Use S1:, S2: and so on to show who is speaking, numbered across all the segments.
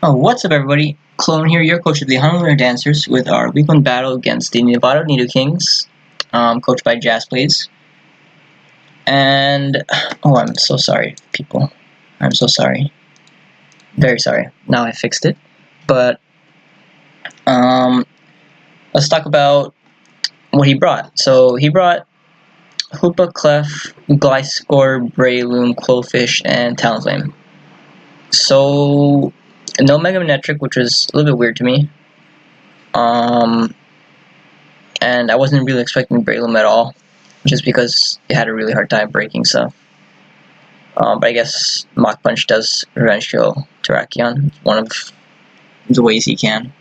S1: Oh, what's up, everybody? Clone here, your coach of the Honolulu Dancers, with our week one battle against the Nevada Nidokings, coached by Jazz Plays. And I'm so sorry, people. I'm so sorry. Very sorry. Now I fixed it. But let's talk about what he brought. So he brought Hoopa, Clef, Glycor, Breloom, Clofish, and Talonflame. So no Mega Manetric, which was a little bit weird to me. And I wasn't really expecting Breloom at all, just because it had a really hard time breaking stuff. But I guess Mach Punch does revenge kill Terrakion, one of the ways he can.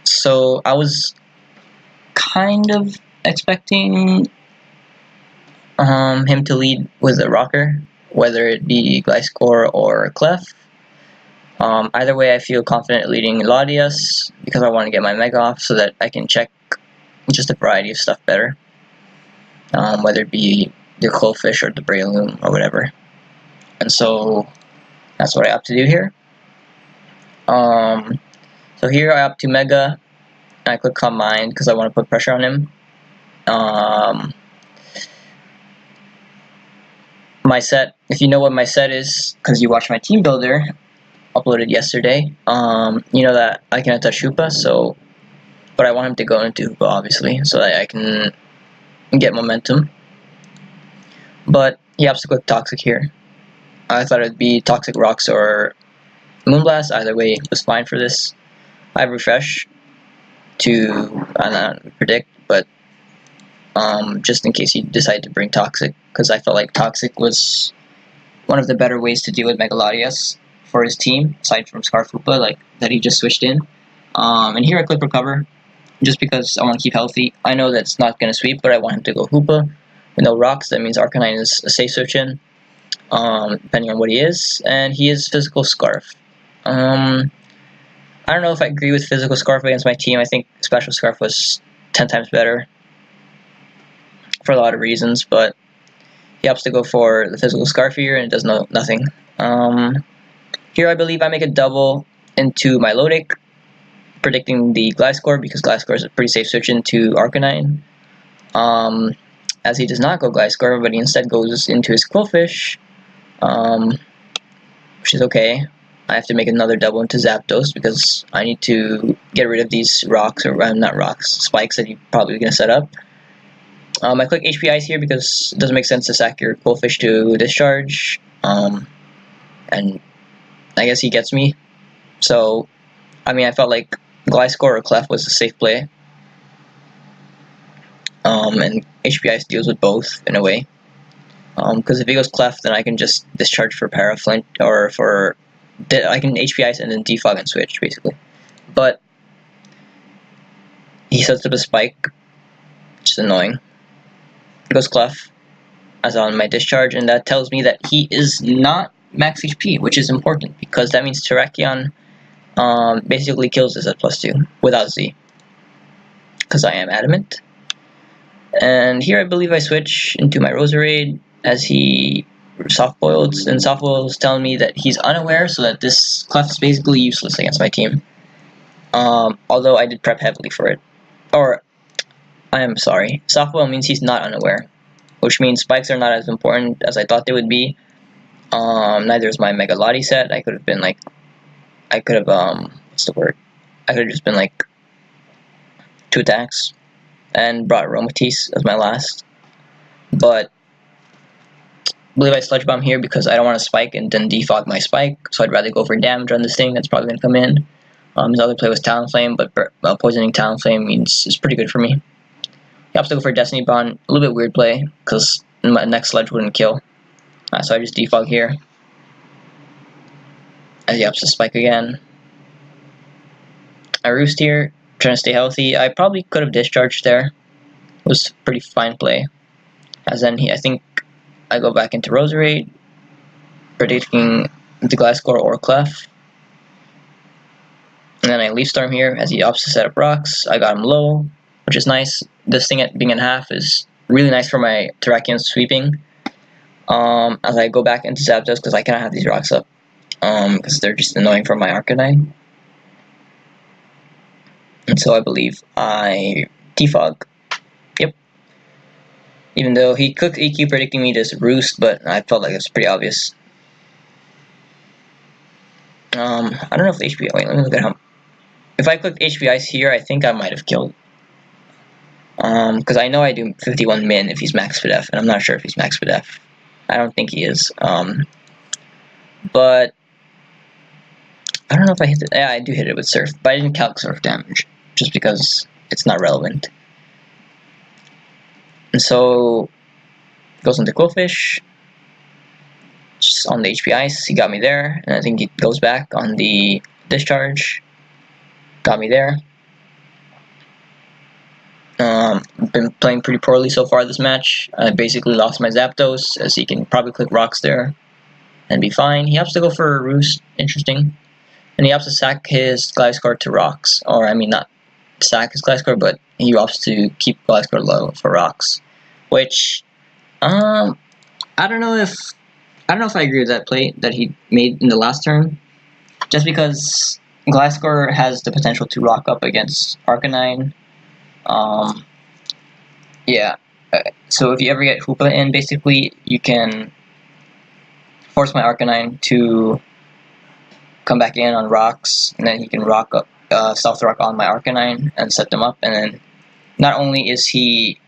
S1: So I was kind of expecting him to lead with a rocker, whether it be Glycor or Clef. Either way, I feel confident leading Latias because I want to get my Mega off so that I can check just a variety of stuff better, whether it be the Clofish or the Breloom or whatever. And so that's what I opt to do here. So here I opt to Mega, and I click Calm Mind because I want to put pressure on him. My set, if you know what my set is, because you watched my team builder uploaded yesterday, you know that I can touch Hoopa, but I want him to go into Hoopa, obviously, so that I can get momentum. But he opts to click Toxic here. I thought it would be Toxic Rocks or Moonblast. Either way was fine for this. I have Refresh to, I don't know, predict, but just in case he decided to bring Toxic, because I felt like Toxic was one of the better ways to deal with Megalodius for his team, aside from Scarf Hoopa, like that he just switched in. And here I click Recover, just because I want to keep healthy. I know that's not going to sweep, but I want him to go Hoopa. With no rocks, that means Arcanine is a safe switch in, depending on what he is, and he is Physical Scarf. I don't know if I agree with Physical Scarf against my team. I think Special Scarf was 10 times better for a lot of reasons, but he opts to go for the Physical Scarf here, and it does nothing. Here I believe I make a double into my Milotic, predicting the Gliscor, because Gliscor is a pretty safe switch into Arcanine. As he does not go Gliscor, but he instead goes into his Quillfish, which is okay. I have to make another double into Zapdos because I need to get rid of these rocks, or not rocks, spikes that he's probably going to set up. I click HP Ice here because it doesn't make sense to sack your Quillfish to discharge, and I guess he gets me. So, I mean, I felt like Gliscor or Clef was a safe play. And HP Ice deals with both in a way. Because if he goes Clef, then I can just discharge for Paraflint, or I can HP Ice and then defog and switch, basically. But he sets up a spike, which is annoying. He goes Clef as on my discharge, and that tells me that he is not max HP, which is important, because that means Terrakion basically kills this at +2 without Z, because I am adamant. And here I believe I switch into my Roserade as he soft-boiled, and soft-boiled is telling me that he's unaware, so that this Clef is basically useless against my team. Although I did prep heavily for it. Or, I am sorry, soft-boil means he's not unaware, which means spikes are not as important as I thought they would be. Neither is my Mega Lottie set. I could have been like, what's the word? I could have just been like 2 attacks and brought Aromatisse as my last. But I believe I Sludge Bomb here because I don't want to spike and then defog my spike, so I'd rather go for damage on this thing that's probably going to come in. His other play was Talonflame, but poisoning Talonflame means it's pretty good for me. He opts to go for Destiny Bond, a little bit weird play, because my next Sludge wouldn't kill. So I just defog here, as he opts to spike again. I Roost here, trying to stay healthy. I probably could have discharged there. It was a pretty fine play. As then I think I go back into Roserade, predicting the Gliscor or Clef. And then I Leaf Storm here as he opts to set up rocks. I got him low, which is nice. This thing being in half is really nice for my Terrakion sweeping. As I go back into Zapdos because I cannot have these rocks up. because they're just annoying for my Arcanine. And so I believe I defog. Yep. Even though he kept predicting me this roost, but I felt like it was pretty obvious. I don't know if HP. Wait, let me look at how. If I clicked HP Ice here, I think I might have killed. Because I know I do 51 min if he's max F, and I'm not sure if he's max F. I don't think he is. But I don't know if I hit it. Yeah, I do hit it with Surf, but I didn't calc Surf damage just because it's not relevant. And so goes into Quillfish. Just on the HP Ice, he got me there, and I think he goes back on the Discharge. Got me there. Been playing pretty poorly so far this match. I basically lost my Zapdos, as he can probably click Rocks there and be fine. He opts to go for a Roost, interesting. And he opts to sack his Gliscor to Rocks. Or, I mean, not sack his Gliscor, but he opts to keep Gliscor low for Rocks. Which, I don't know if I agree with that play that he made in the last turn. Just because Gliscor has the potential to rock up against Arcanine. Yeah. So if you ever get Hoopa in, basically, you can force my Arcanine to come back in on Rocks, and then he can rock up, Soft Rock on my Arcanine and set them up, and then not only does he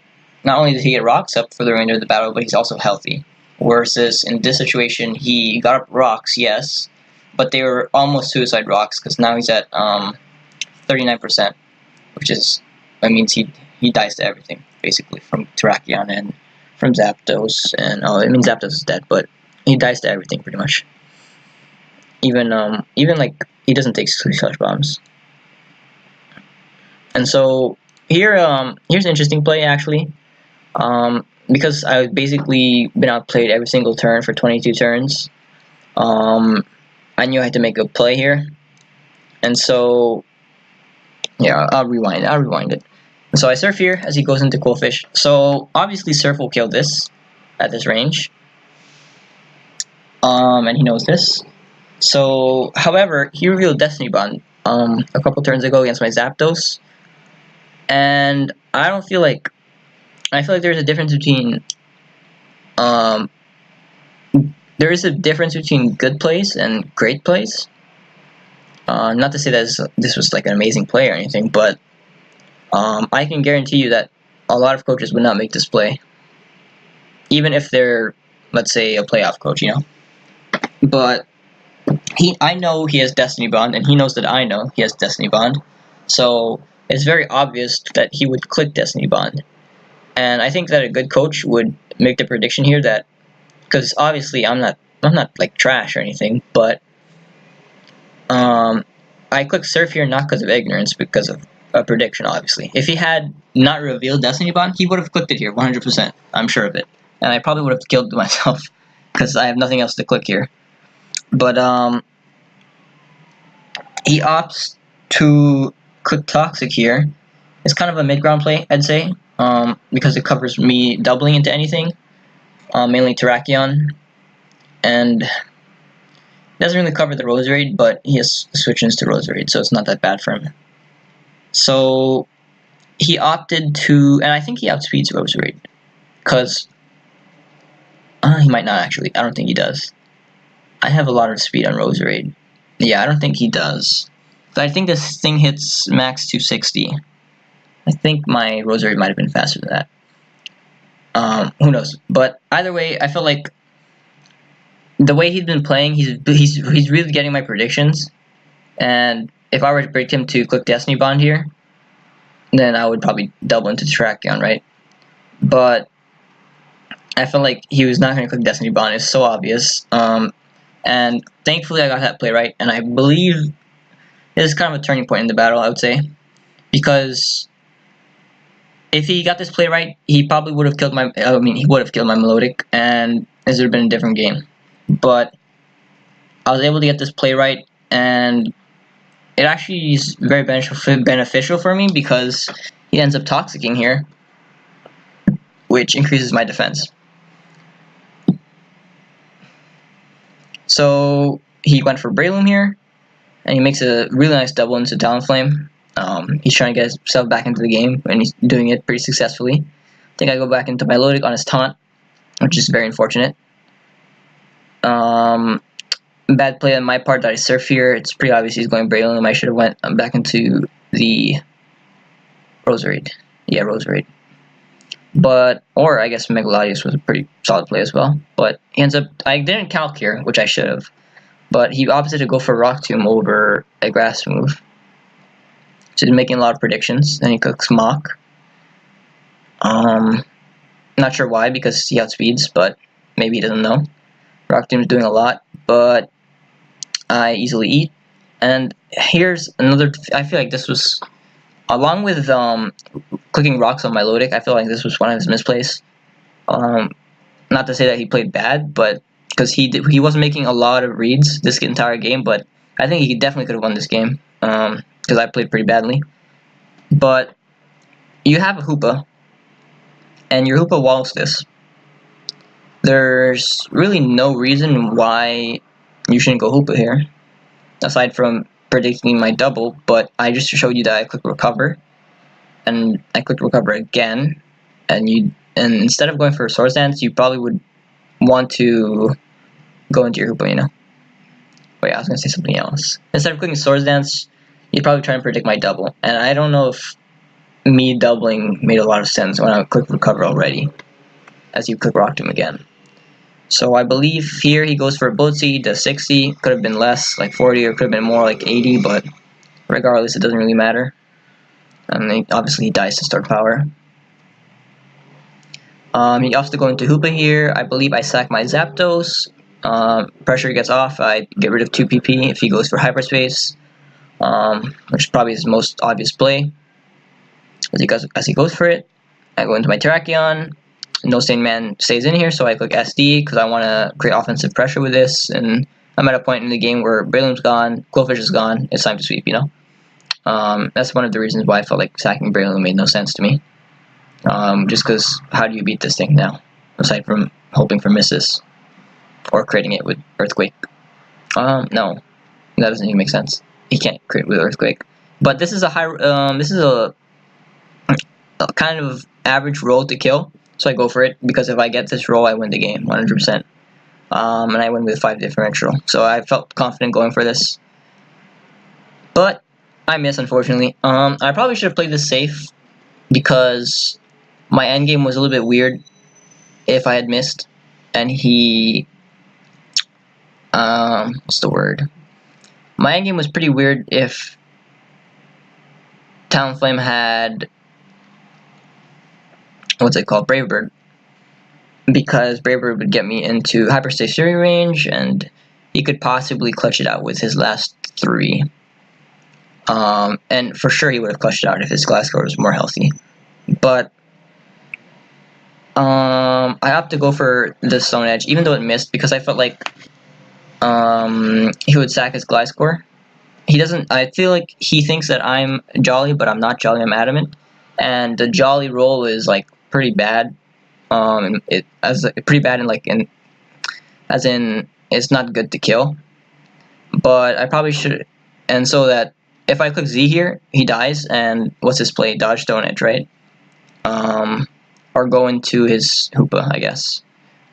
S1: get Rocks up for the remainder of the battle, but he's also healthy. Versus in this situation, he got up Rocks, yes, but they were almost suicide Rocks, because now he's at 39%, which is, that means he dies to everything, basically, from Terrakion and from Zapdos, and Zapdos is dead, but he dies to everything pretty much. Even like he doesn't take 3 Slash Bombs. And so here here's an interesting play actually. Because I've basically been outplayed every single turn for 22 turns. I knew I had to make a play here. And so yeah, I'll rewind it. And so I Surf here as he goes into Quillfish. So obviously Surf will kill this at this range. And he knows this. So, however, he revealed Destiny Bond a couple turns ago against my Zapdos. And I feel like there's a difference between good plays and great plays. Not to say that this was like an amazing play or anything, but I can guarantee you that a lot of coaches would not make this play, even if they're, let's say, a playoff coach, you know. But I know he has Destiny Bond, and he knows that I know he has Destiny Bond, so it's very obvious that he would click Destiny Bond. And I think that a good coach would make the prediction here that, because obviously I'm not like trash or anything, but I click Surf here not because of ignorance, because of a prediction, obviously. If he had not revealed Destiny Bond, he would have clicked it here, 100%. I'm sure of it. And I probably would have killed myself, because I have nothing else to click here. But he opts to click Toxic here. It's kind of a mid-ground play, I'd say, because it covers me doubling into anything, mainly Terrakion, and doesn't really cover the Roserade, but he has switch-ins to Roserade, so it's not that bad for him. So he opted to, and I think he outspeeds Roserade, because he might not actually. I don't think he does. I have a lot of speed on Roserade. Yeah, I don't think he does. I think this thing hits max 260. I think my Roserade might have been faster than that. Who knows? But either way, I feel like the way he's been playing, he's really getting my predictions. And if I were to predict him to click Destiny Bond here, then I would probably double into Terrakion, right? But I feel like he was not going to click Destiny Bond. It's so obvious. And thankfully I got that play right. And I believe this is kind of a turning point in the battle, I would say. Because if he got this play right, he probably would have killed my... he would have killed my Melodic, and this would have been a different game. But I was able to get this play right, and it actually is very beneficial for me because he ends up Toxicking here, which increases my defense. So he went for Breloom here, and he makes a really nice double into Talonflame. He's trying to get himself back into the game, and he's doing it pretty successfully. I think I go back into my Milotic on his taunt, which is very unfortunate. Bad play on my part that I surf here. It's pretty obvious he's going Breloom. I should have went back into the Roserade. Yeah, Roserade. But, or I guess Megalodius was a pretty solid play as well. But he ends up, I didn't calc here, which I should have. But he opted to go for Rock Tomb over a grass move. So he's making a lot of predictions. Then he cooks Mach. Not sure why, because he outspeeds, but maybe he doesn't know. Rock Tomb's doing a lot, but I easily eat. And here's another, I feel like this was, along with clicking rocks on my Milotic, I feel like this was one of his misplays. Not to say that he played bad, but because he wasn't making a lot of reads this entire game, but I think he definitely could have won this game because I played pretty badly. But you have a Hoopa, and your Hoopa walls this. There's really no reason why you shouldn't go Hoopa here, aside from predicting my double, but I just showed you that I clicked recover, and I clicked recover again, and instead of going for a Swords Dance, you probably would want to go into your Hoopa, you know. Wait, I was gonna say something else. Instead of clicking Swords Dance, you'd probably try and predict my double, and I don't know if me doubling made a lot of sense when I clicked recover already, as you click Rock Tomb again. So I believe here he goes for a Bullet Seed, does 60, could have been less, like 40, or could have been more, like 80, but regardless, it doesn't really matter. And then obviously he dies to start power. He opts to go into Hoopa here. I believe I sack my Zapdos. Pressure gets off, I get rid of 2 PP if he goes for Hyperspace, which is probably his most obvious play. As he goes for it, I go into my Terrakion. No Stain Man stays in here, so I click SD because I want to create offensive pressure with this, and I'm at a point in the game where Breloom's gone, Quillfish is gone, it's time to sweep, you know? That's one of the reasons why I felt like sacking Breloom made no sense to me. Just because, how do you beat this thing now? Aside from hoping for misses, or creating it with Earthquake. No, that doesn't even make sense. He can't create with Earthquake. But this is a kind of average roll to kill. So I go for it, because if I get this roll, I win the game, 100%. And I win with 5 differential. So I felt confident going for this. But I miss, unfortunately. I probably should have played this safe, because my endgame was a little bit weird if I had missed. And he... what's the word? My endgame was pretty weird if Talonflame had... what's it called? Brave Bird. Because Brave Bird would get me into Hyperspace Fury range, and he could possibly clutch it out with his last 3. And for sure he would have clutched it out if his Glasgow was more healthy. But I opt to go for the Stone Edge, even though it missed, because I felt like he would sack his Gliscor. He doesn't. I feel like he thinks that I'm Jolly, but I'm not Jolly. I'm Adamant, and the Jolly roll is like pretty bad. Pretty bad as in it's not good to kill. But I probably should, and so that if I click Z here, he dies, and what's his play? Dodge Stone Edge, right? Or go into his Hoopa, I guess.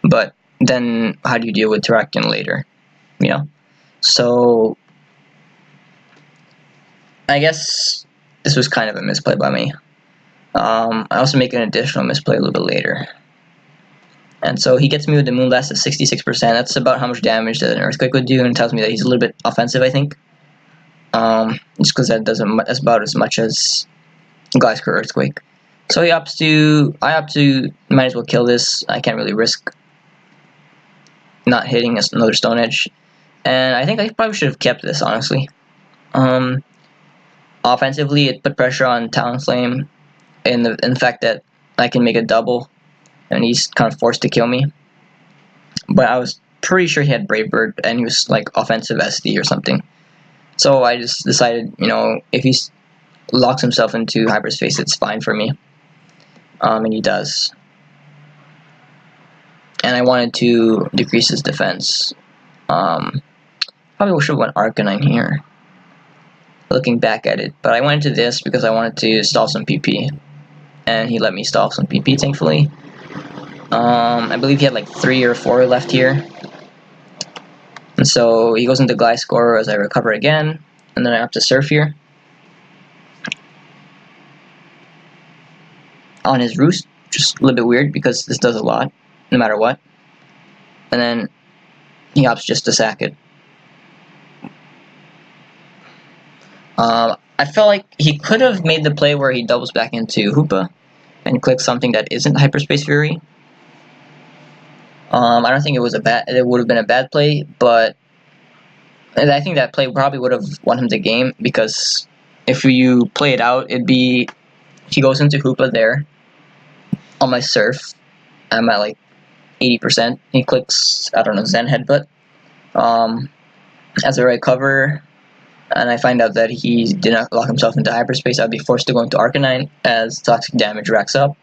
S1: But then how do you deal with Terrakion later? You know? So I guess this was kind of a misplay by me. I also make an additional misplay a little bit later. And so he gets me with the Moonblast at 66%. That's about how much damage that an Earthquake would do, and it tells me that he's a little bit offensive, I think. Just because that's about as much as Gliscor Earthquake. So I opt to, might as well kill this. I can't really risk not hitting another Stone Edge. And I think I probably should have kept this, honestly. Offensively, it put pressure on Talonflame in the fact that I can make a double, and he's kind of forced to kill me. But I was pretty sure he had Brave Bird, and he was like offensive SD or something. So I just decided, you know, if he locks himself into Hyperspace, it's fine for me. And he does. And I wanted to decrease his defense. Probably should have went Arcanine here, looking back at it. But I went into this because I wanted to stall some PP. And he let me stall some PP, thankfully. I believe he had like 3 or 4 left here. And so he goes into Gliscor as I recover again. And then I have to Surf here. On his Roost, just a little bit weird because this does a lot, no matter what. And then he opts just to sack it. I felt like he could have made the play where he doubles back into Hoopa and clicks something that isn't Hyperspace Fury. I don't think it would have been a bad play, but I think that play probably would have won him the game, because if you play it out, it'd be he goes into Hoopa there on my Surf. I'm at like 80%. He clicks, I don't know, Zen Headbutt as a right cover, and I find out that he did not lock himself into Hyperspace. I'd be forced to go into Arcanine as toxic damage racks up,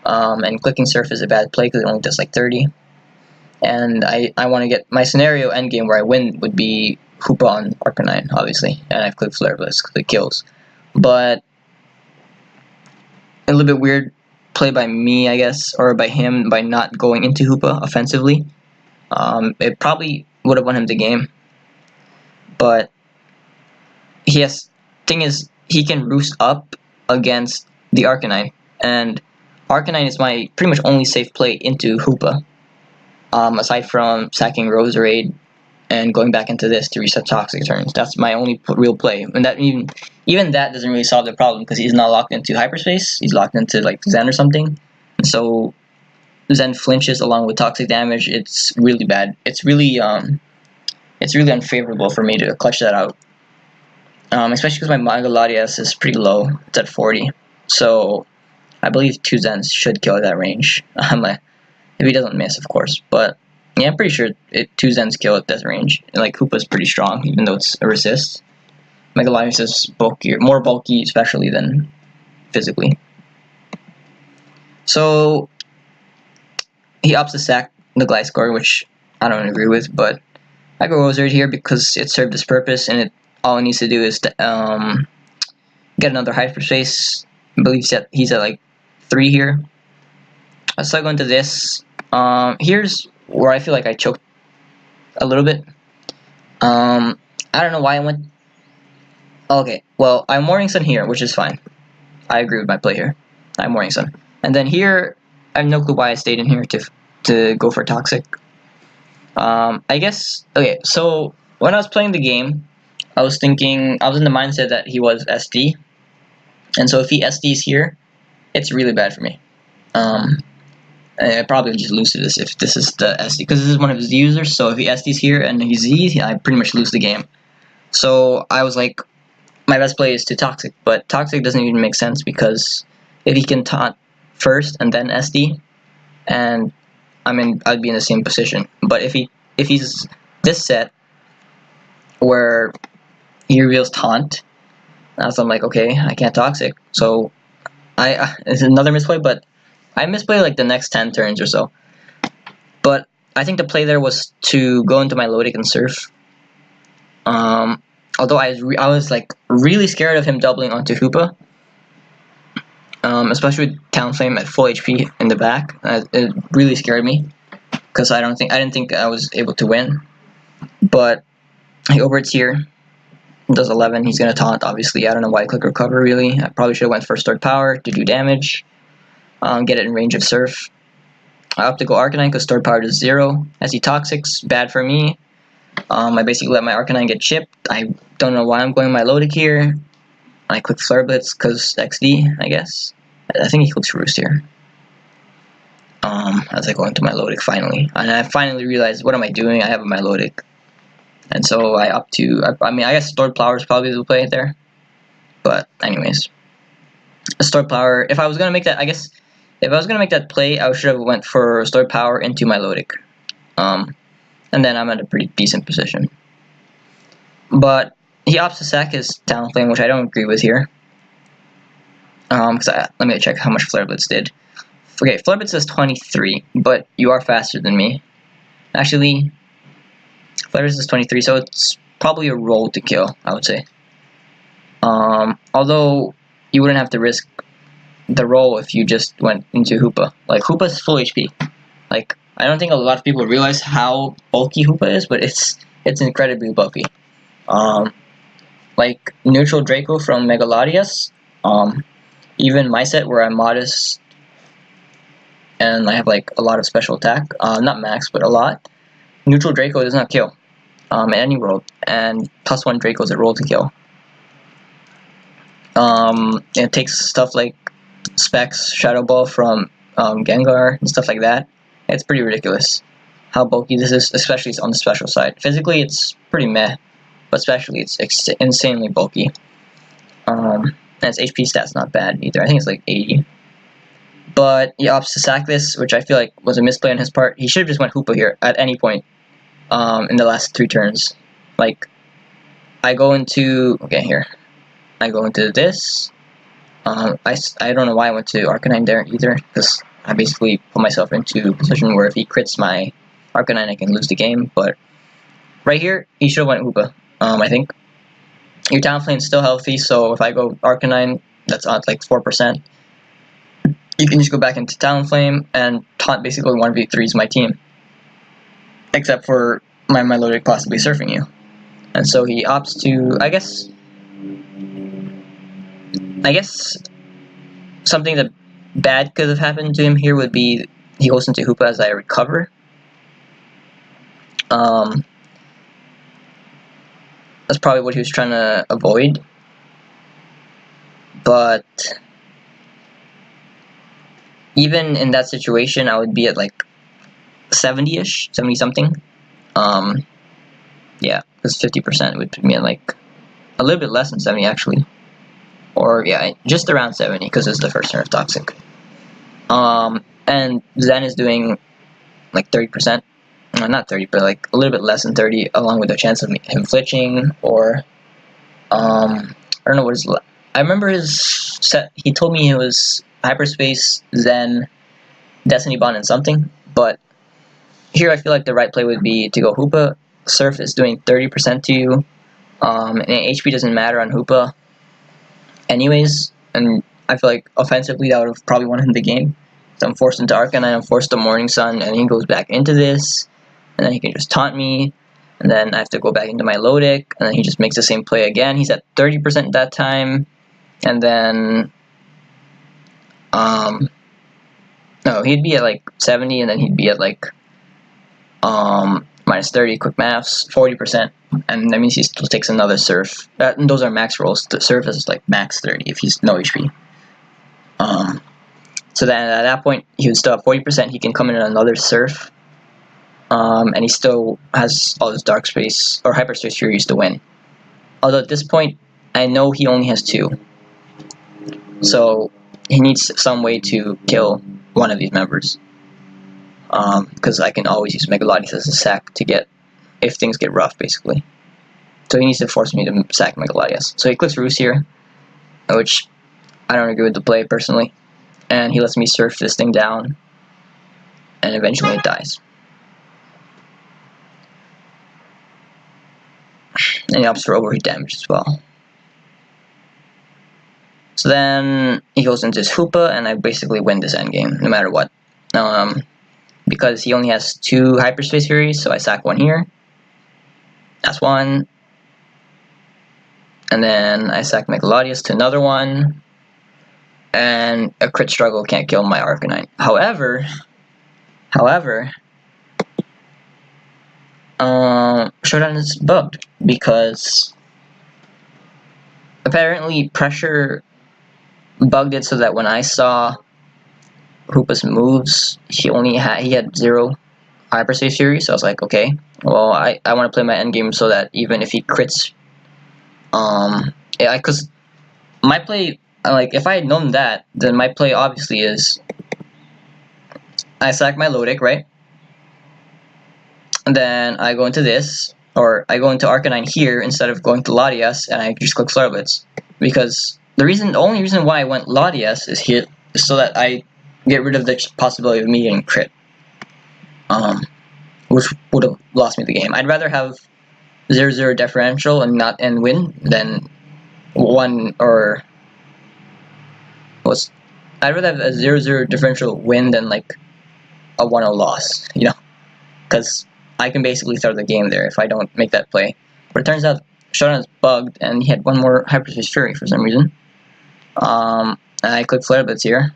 S1: and clicking Surf is a bad play because it only does like 30. And I want to get my scenario endgame where I win would be Hoopa on Arcanine, obviously, and I've clicked Flare Blitz because it kills. But a little bit weird play by me, I guess, or by him, by not going into Hoopa offensively. It probably would have won him the game. But thing is, he can Roost up against the Arcanine, and Arcanine is my pretty much only safe play into Hoopa. Aside from sacking Roserade and going back into this to reset Toxic turns. That's my only real play. And that even that doesn't really solve the problem, because he's not locked into Hyperspace. He's locked into like Zen or something. And so Zen flinches along with Toxic damage. It's really bad. It's really unfavorable for me to clutch that out. Especially because my Mega Latias is pretty low. It's at 40. So I believe 2 Zens should kill that range. If he doesn't miss, of course. But yeah, I'm pretty sure 2 Zens kill at that range. And like Hoopa's pretty strong, even though it's a resist. Mega Latias is bulkier, more bulky, especially than physically. So he opts to sack the Gliscor, which I don't agree with, but I go Roserade here because it served its purpose, and all it needs to do is to, get another Hyperspace. I believe he's at like 3 here. So I go into this. Here's where I feel like I choked a little bit. I don't know why I went. Okay, well, I'm Morning Sun here, which is fine. I agree with my play here. I'm Morning Sun. And then here, I have no clue why I stayed in here to go for Toxic. I guess, okay, so when I was playing the game, I was in the mindset that he was SD. And so if he SDs here, it's really bad for me. I probably just lose to this if this is the SD, because this is one of his users. So if he SDs here and he Z, I pretty much lose the game. So I was like, my best play is to Toxic, but Toxic doesn't even make sense, because if he can taunt first and then SD, and I'd be in the same position. But if he's this set where he reveals taunt, so I'm like, okay, I can't Toxic. So it's another misplay, but I misplayed like the next 10 turns or so. But I think the play there was to go into my Lodic and Surf. Although I was like really scared of him doubling onto Hoopa. Especially with Talonflame at full HP in the back. It really scared me, because I didn't think I was able to win. But he overhits here. Does 11. He's gonna taunt, obviously. I don't know why I click recover, really. I probably should have went for Stored Power to do damage. Get it in range of Surf. I have to go Arcanine because Stored Power does 0. As he Toxics, bad for me. I basically let my Arcanine get chipped. I don't know why I'm going my Lodic here. I click Flare Blitz because XD, I guess. I think he clicks Roost here. As I go into my Lodic finally. And I finally realized, what am I doing? I have my Lodic. And so I opt to, I guess Stored Power is probably the play there. But anyways. Stored Power, if I was going to make that, I guess, if I was going to make that play, I should have went for Stored Power into my Lodic. And then I'm at a pretty decent position. But he opts to sack his Talonflame, which I don't agree with here. Let me check how much Flare Blitz did. Okay, Flare Blitz says 23, but you are faster than me. Actually, Flare Blitz is 23, so it's probably a roll to kill, I would say. Although you wouldn't have to risk the roll if you just went into Hoopa. Like, Hoopa's full HP. Like, I don't think a lot of people realize how bulky Hoopa is, but it's incredibly bulky. Like neutral Draco from Megalodius. Even my set where I'm modest and I have like a lot of special attack, not max, but a lot. Neutral Draco does not kill in any world, and +1 Draco is a roll to kill. It takes stuff like Specs, Shadow Ball from Gengar, and stuff like that. It's pretty ridiculous how bulky this is, especially on the special side. Physically, it's pretty meh, but especially it's insanely bulky. And its HP stat's not bad either. I think it's like 80. But he opts to sack this, which I feel like was a misplay on his part. He should have just went Hoopa here at any point in the last 3 turns. Like, I go into... Okay, here. I go into this. I don't know why I went to Arcanine there either, because I basically put myself into a position where if he crits my Arcanine, I can lose the game. But right here, he should have went Hoopa, I think. Your Talonflame's still healthy, so if I go Arcanine, that's at like 4%. You can just go back into Talonflame, and Taunt basically 1v3s my team. Except for my Milotic possibly surfing you. And so he opts to, I guess something that bad could have happened to him here would be he goes into Hoopa as I recover. That's probably what he was trying to avoid. But even in that situation, I would be at like 70-ish, 70-something. Yeah, because 50% would put me at like a little bit less than 70 actually. Or yeah, just around 70 because it's the first turn of Toxic. And Zen is doing like 30%. Not 30, but like a little bit less than 30, along with the chance of him flitching, or I don't know what his. I remember his set. He told me it was Hyperspace, Zen, Destiny Bond, and something. But here, I feel like the right play would be to go Hoopa. Surf is doing 30% to you, and HP doesn't matter on Hoopa, anyways. And I feel like offensively, that would have probably won him the game. So I'm forced into Arcanine, I'm forced to Morning Sun, and he goes back into this. And then he can just taunt me, and then I have to go back into my Milotic, and then he just makes the same play again. He's at 30% that time, and then, no, he'd be at like 70, and then he'd be at like, minus 30, quick maths, 40%, and that means he still takes another Surf. And those are max rolls. The Surf is like max 30 if he's no HP. So then at that point, he would still have 40%, he can come in another Surf, and he still has all his Dark Space or Hyperspace Furies to win. Although at this point, I know he only has 2. So he needs some way to kill one of these members. Because I can always use Megalodius as a sack to get, if things get rough, basically. So he needs to force me to sack Megalodius. So he clicks Roost here, which I don't agree with the play, personally. And he lets me surf this thing down, and eventually it dies. And he opts for overheat damage as well. So then he goes into his Hoopa, and I basically win this endgame, no matter what. Because he only has 2 Hyperspace Furies, so I sack 1 here. That's 1. And then I sack Megalodius to another 1. And a crit struggle can't kill my Arcanine. However, Showdown is bugged because apparently Pressure bugged it so that when I saw Hoopa's moves, he had 0 Hyperspace Fury. So I was like, okay, well I want to play my endgame so that even if he crits, yeah, because my play, like if I had known that, then my play obviously is I sack my Milotic, right? And then I go into this, or I go into Arcanine here instead of going to Latias, and I just click Flare Blitz. Because the only reason why I went Latias is here, is so that I get rid of the possibility of me getting crit. Which would have lost me the game. I'd rather have 0-0 differential and win than one or was. I'd rather have a 0-0 differential win than like a 1-0 loss. You know, because I can basically throw the game there if I don't make that play. But it turns out Shodan is bugged, and he had one more Hyperspace Fury for some reason. And I clicked Flare Blitz here.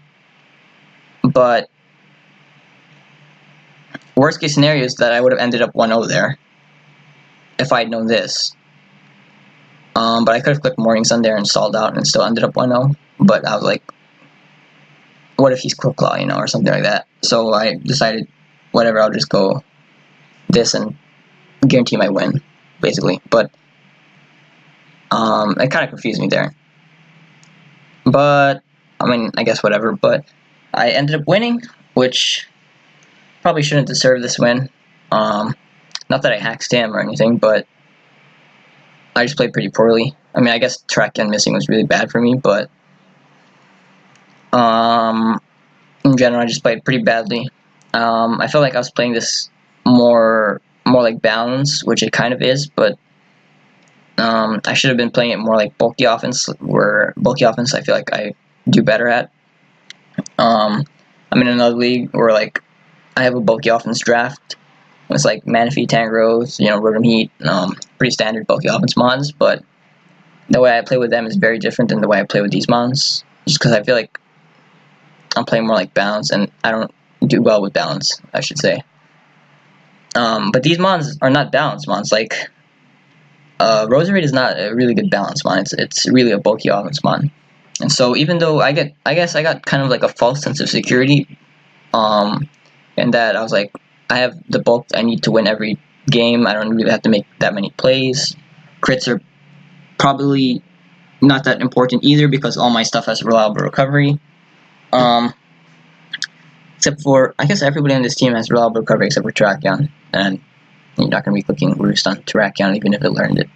S1: But worst case scenario is that I would have ended up 1-0 there if I had known this. But I could have clicked Morning Sun there and stalled out and still ended up 1-0. But I was like, what if he's Quick Claw, you know, or something like that. So I decided, whatever, I'll just go this and guarantee my win, basically. But it kind of confused me there. But I mean, I guess whatever. But I ended up winning, which probably shouldn't deserve this win. Not that I hacked him or anything, but I just played pretty poorly. I mean, I guess Terrakion missing was really bad for me, but in general, I just played pretty badly. I felt like I was playing this more like balance, which it kind of is, but I should have been playing it more like bulky offense, where bulky offense I feel like I do better at. I'm in another league where like I have a bulky offense draft. It's like Manaphy, Tangrowth, you know, Rotom Heat, pretty standard bulky offense mods, but the way I play with them is very different than the way I play with these mods, just because I feel like I'm playing more like balance, and I don't do well with balance, I should say. But these mons are not balance mons. Like, Roserade is not a really good balance mon. It's really a bulky offense mon. And so even though I guess I got kind of like a false sense of security, in that I was like, I have the bulk I need to win every game. I don't really have to make that many plays. Crits are probably not that important either because all my stuff has reliable recovery. Except for, I guess everybody on this team has reliable recovery except for Terrakion, and you're not going to be clicking Roost on Terrakion even if it learned it.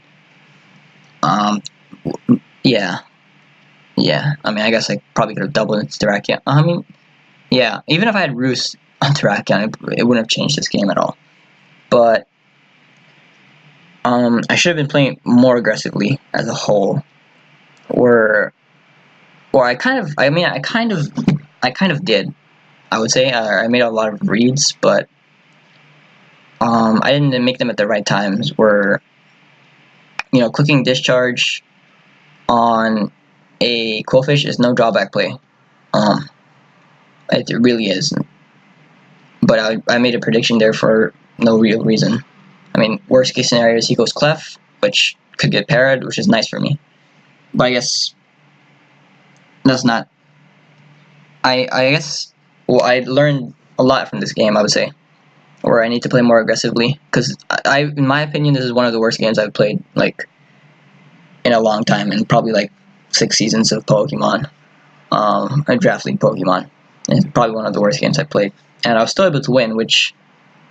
S1: Yeah. I mean, I guess I probably could have doubled into Terrakion. I mean, yeah, even if I had Roost on Terrakion, it wouldn't have changed this game at all. But I should have been playing more aggressively as a whole. Or I kind of did. I would say I made a lot of reads, but I didn't make them at the right times. Where, you know, clicking Discharge on a Quillfish is no drawback play. It really is. But I made a prediction there for no real reason. I mean, worst case scenario is he goes Clef, which could get parried, which is nice for me. But I guess that's not. I guess. Well, I learned a lot from this game, I would say, where I need to play more aggressively. Because in my opinion, this is one of the worst games I've played like in a long time, and probably like 6 seasons of Pokemon, a draft league Pokemon. And it's probably one of the worst games I've played, and I was still able to win, which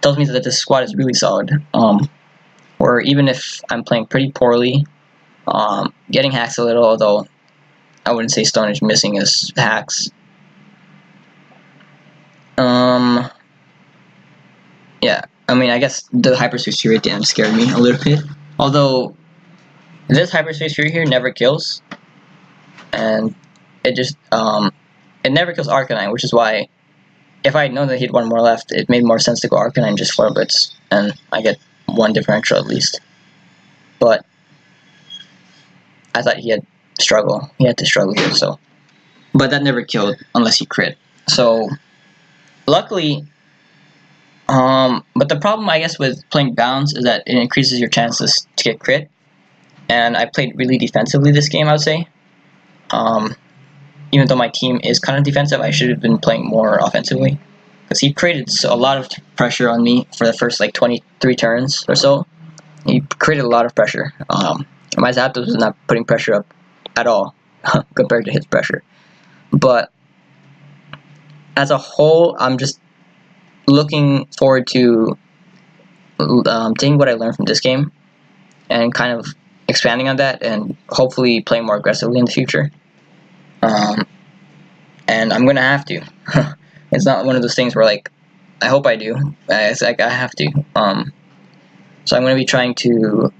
S1: tells me that this squad is really solid. Or even if I'm playing pretty poorly, getting hacks a little, although I wouldn't say Stone Age missing is hacks. Yeah, I mean, I guess the Hyperspace Fury at the end scared me a little bit. Although, this Hyperspace Fury here never kills. And it just, it never kills Arcanine, which is why, if I had known that he had one more left, it made more sense to go Arcanine and just Flare Blitz. And I get one differential at least. But I thought he had to struggle here, so. But that never killed unless he crit. So, luckily, but the problem, I guess, with playing balance is that it increases your chances to get crit. And I played really defensively this game, I would say. Even though my team is kind of defensive, I should have been playing more offensively. Because he created a lot of pressure on me for the first, like, 23 turns or so. He created a lot of pressure. My Zapdos was not putting pressure up at all compared to his pressure. But as a whole, I'm just looking forward to taking what I learned from this game and kind of expanding on that and hopefully playing more aggressively in the future. And I'm gonna have to. It's not one of those things where, like, I hope I do. It's like I have to. So I'm gonna be trying to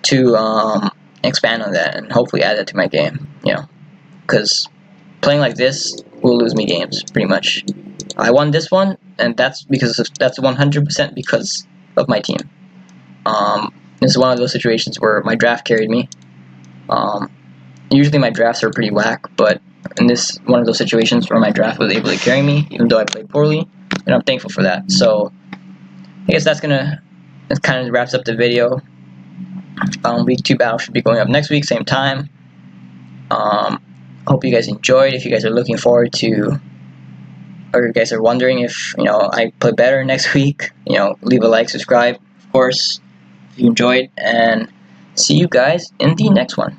S1: to expand on that and hopefully add that to my game. You know, because playing like this will lose me games pretty much. I won this one, and that's 100% because of my team. This is one of those situations where my draft carried me. Usually my drafts are pretty whack, but in this one of those situations where my draft was able to carry me, even though I played poorly, and I'm thankful for that. So I guess that kind of wraps up the video. Week 2 battle should be going up next week, same time. Hope you guys enjoyed. If you guys are looking forward to, or you guys are wondering if I play better next week, leave a like, subscribe, of course, if you enjoyed, and see you guys in the next one.